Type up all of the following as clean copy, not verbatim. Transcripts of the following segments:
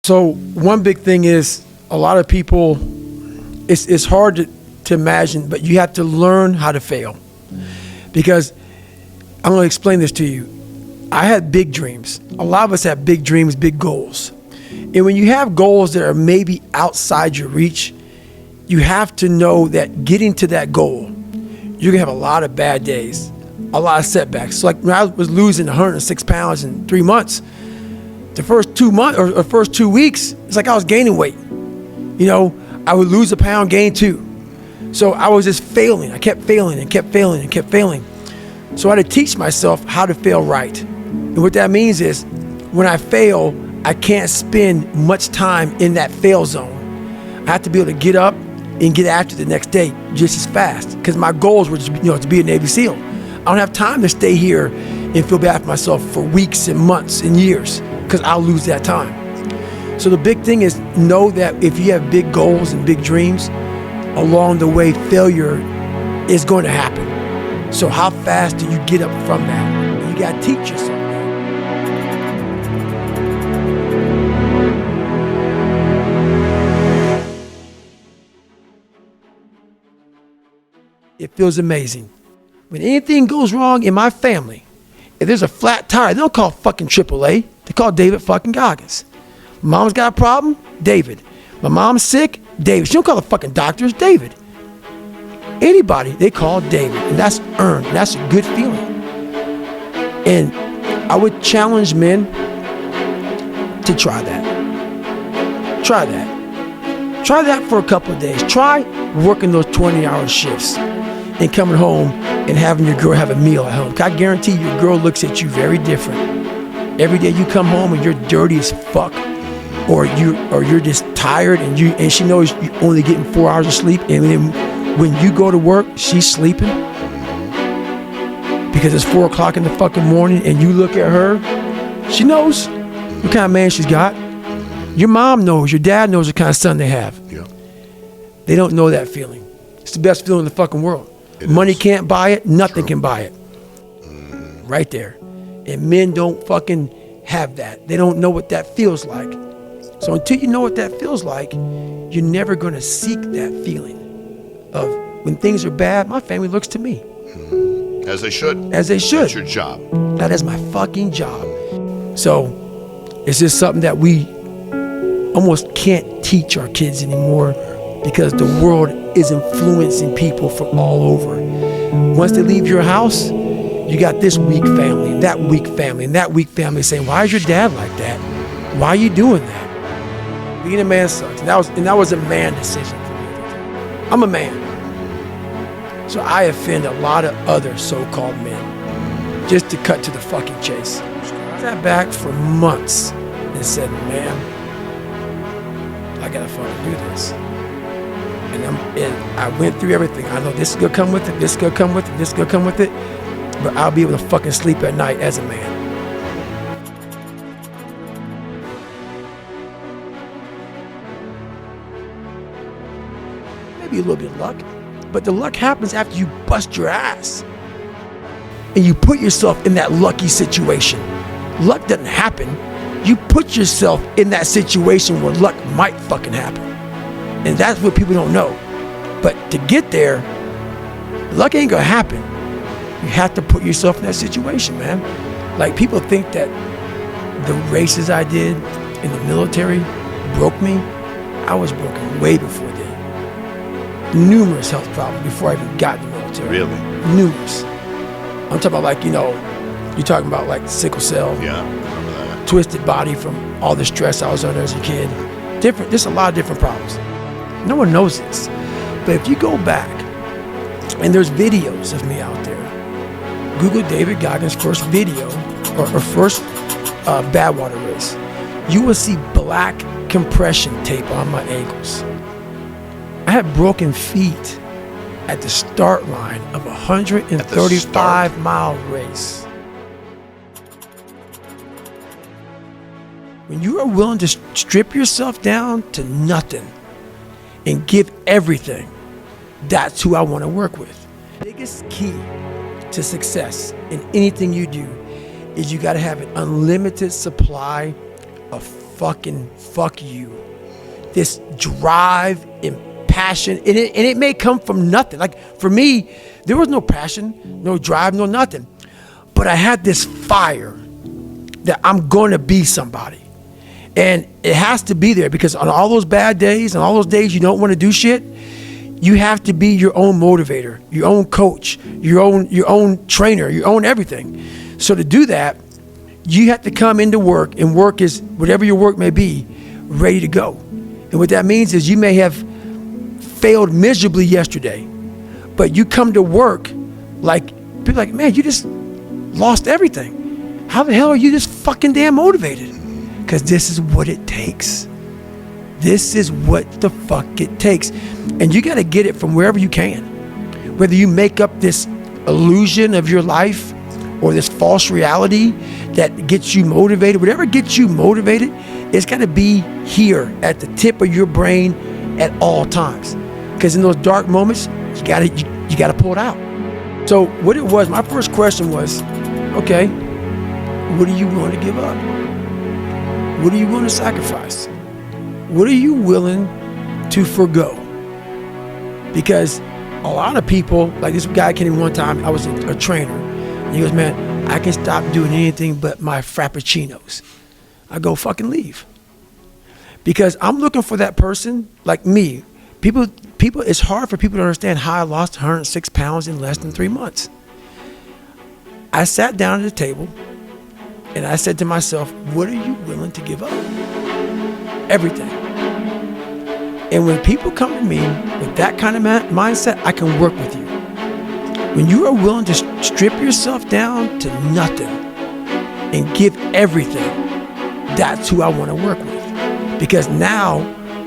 So one big thing is a lot of people, it's hard to imagine, but you have to learn how to fail. Because I'm going to explain this to you. I had big dreams. A lot of us have big dreams, big goals. And when you have goals that are maybe outside your reach, you have to know that getting to that goal, you're going to have a lot of bad days, a lot of setbacks. So like when I was losing 106 pounds in 3 months, the first 2 months or first 2 weeks, it's like I was gaining weight. You know, I would lose a pound, gain 2. So I was just failing. I kept failing and kept failing and kept failing. So I had to teach myself how to fail right. And what that means is when I fail, I can't spend much time in that fail zone. I have to be able to get up and get after the next day just as fast, because my goals were to be a Navy SEAL. I don't have time to stay here and feel bad for myself for weeks and months and years, because I'll lose that time. So the big thing is know that if you have big goals and big dreams, along the way failure is going to happen. So how fast do you get up from that? You got to teach yourself that. It feels amazing. When anything goes wrong in my family, if there's a flat tire, they don't call fucking AAA. They call David fucking Goggins. Mom's got a problem? David. My mom's sick? David. She don't call the fucking doctors. David. Anybody, they call David. And that's earned. That's a good feeling. And I would challenge men to try that. Try that. Try that for a couple of days. Try working those 20-hour shifts and coming home and having your girl have a meal at home. I guarantee your girl looks at you very different. Every day you come home and you're dirty as fuck, or you're just tired, and she knows you're only getting 4 hours of sleep, and then when you go to work, she's sleeping because it's 4 o'clock in the fucking morning, and you look at her, she knows what kind of man she's got. Your mom knows, your dad knows what kind of son they have. Yeah. They don't know that feeling. It's the best feeling in the fucking world. Money can't buy it, nothing can buy it. Right there. And men don't fucking have that. They don't know what that feels like. So until you know what that feels like, you're never going to seek that feeling of when things are bad, my family looks to me. As they should. As they should. That's your job. That is my fucking job. So it's just something that we almost can't teach our kids anymore, because the world is influencing people from all over. Once they leave your house, you got this weak family, and that weak family, and that weak family saying, why is your dad like that? Why are you doing that? Being a man sucks. And that was a man decision for me. I'm a man. So I offend a lot of other so-called men just to cut to the fucking chase. I sat back for months and said, man, I gotta fucking do this. And I went through everything. I know this is gonna come with it, this is gonna come with it, this is gonna come with it, but I'll be able to fucking sleep at night as a man. Maybe a little bit of luck, but the luck happens after you bust your ass and you put yourself in that lucky situation. Luck doesn't happen. You put yourself in that situation where luck might fucking happen. And that's what people don't know. But to get there, luck ain't gonna happen. You have to put yourself in that situation, man. Like, people think that the races I did in the military broke me. I was broken way before then. Numerous health problems before I even got in the military. Really? Numerous. I'm talking about, like, you're talking about like sickle cell. Yeah, I remember that. Twisted body from all the stress I was under as a kid. There's a lot of different problems. No one knows this. But if you go back, and there's videos of me out there, Google David Goggins' first video, or first Badwater race, you will see black compression tape on my ankles. I had broken feet at the start line of a 135-mile race. When you are willing to strip yourself down to nothing and give everything, that's who I want to work with. The biggest key to success in anything you do is you got to have an unlimited supply of fucking fuck you. This drive and passion, and it may come from nothing. Like for me, there was no passion, no drive, no nothing. But I had this fire that I'm going to be somebody. And it has to be there because on all those bad days and all those days you don't want to do shit, you have to be your own motivator, your own coach, your own trainer, your own everything. So to do that, you have to come into work, and work is whatever your work may be, ready to go. And what that means is you may have failed miserably yesterday, but you come to work like, people are like, man, you just lost everything. How the hell are you this fucking damn motivated? Because this is what it takes. This is what the fuck it takes. And you got to get it from wherever you can. Whether you make up this illusion of your life or this false reality that gets you motivated, whatever gets you motivated, it's got to be here at the tip of your brain at all times. Because in those dark moments, you got to pull it out. So what it was, my first question was, okay, what are you willing to give up? What are you willing to sacrifice? What are you willing to forgo? Because a lot of people, like this guy came in one time, I was a trainer, and he goes, man, I can stop doing anything but my frappuccinos. I go, fucking leave. Because I'm looking for that person like me. People, it's hard for people to understand how I lost 106 pounds in less than 3 months. I sat down at the table and I said to myself, what are you willing to give up? Everything. And when people come to me with that kind of mindset, I can work with you. When you are willing to strip yourself down to nothing and give everything, that's who I want to work with. Because now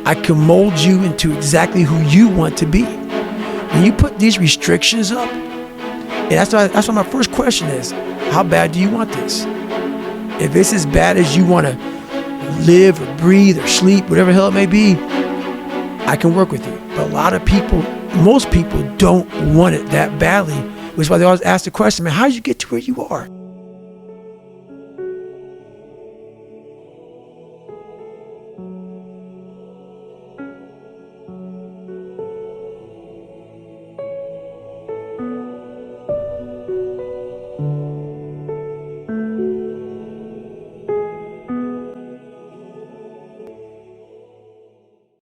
I can mold you into exactly who you want to be. When you put these restrictions up, and that's why my first question is, how bad do you want this? If it's as bad as you want to live or breathe or sleep, whatever the hell it may be, I can work with you. But a lot of people, most people don't want it that badly, which is why they always ask the question, man, how did you get to where you are?